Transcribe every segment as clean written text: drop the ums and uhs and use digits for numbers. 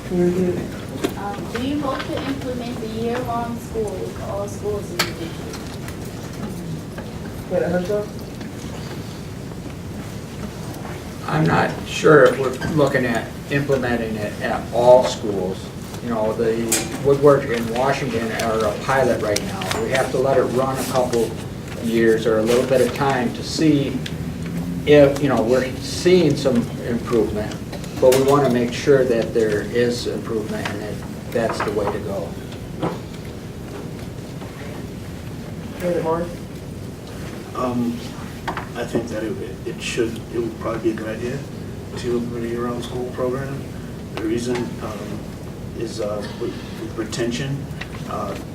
Do you hope to implement the year-long school with all schools in the district? I'm not sure if we're looking at implementing it at all schools. You know, the woodwork in Washington are a pilot right now. We have to let it run a couple years or a little bit of time to see if, you know, we're seeing some improvement, but we want to make sure that there is improvement and that that's the way to go. I think that it would probably be a good idea to implement a year-round school program. The reason is with retention,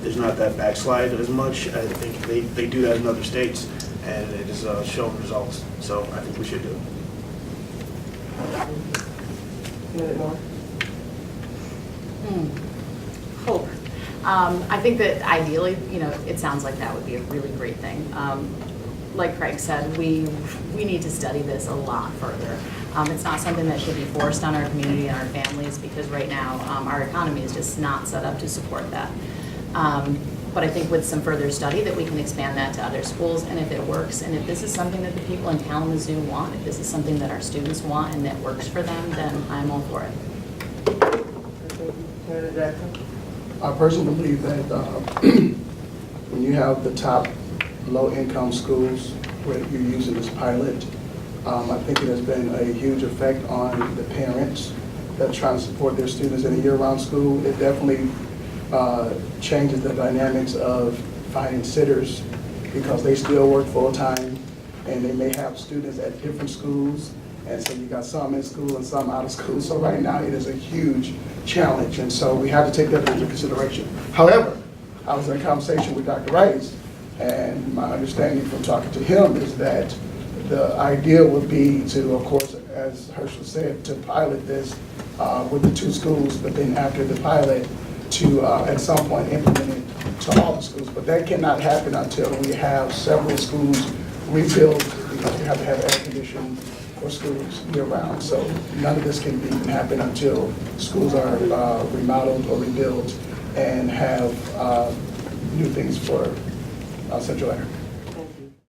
there's not that backslide as much. I think they do that in other states, and it is showing results. So I think we should do it. Hope. I think that ideally, you know, it sounds like that would be a really great thing. Like Craig said, we need to study this a lot further. It's not something that should be forced on our community and our families, because right now our economy is just not set up to support that. But I think with some further study that we can expand that to other schools, and if it works, and if this is something that the people in Kalamazoo want, if this is something that our students want and that works for them, then I'm all for it. I personally believe that when you have the top low-income schools where you're using this pilot, I think it has been a huge effect on the parents that are trying to support their students in a year-round school. It definitely changes the dynamics of finding sitters, because they still work full-time and they may have students at different schools, and so you got some in school and some out of school. So right now it is a huge challenge, and so we have to take that into consideration. However, I was in a conversation with Dr. Rice, and my understanding from talking to him is that the idea would be to, of course, as Herschel said, to pilot this with the 2 schools, but then after the pilot, to at some point implement it to all the schools. But that cannot happen until we have several schools rebuilt, because we have to have air conditioning for schools year-round. So none of this can even happen until schools are remodeled or rebuilt and have new things for Central Air.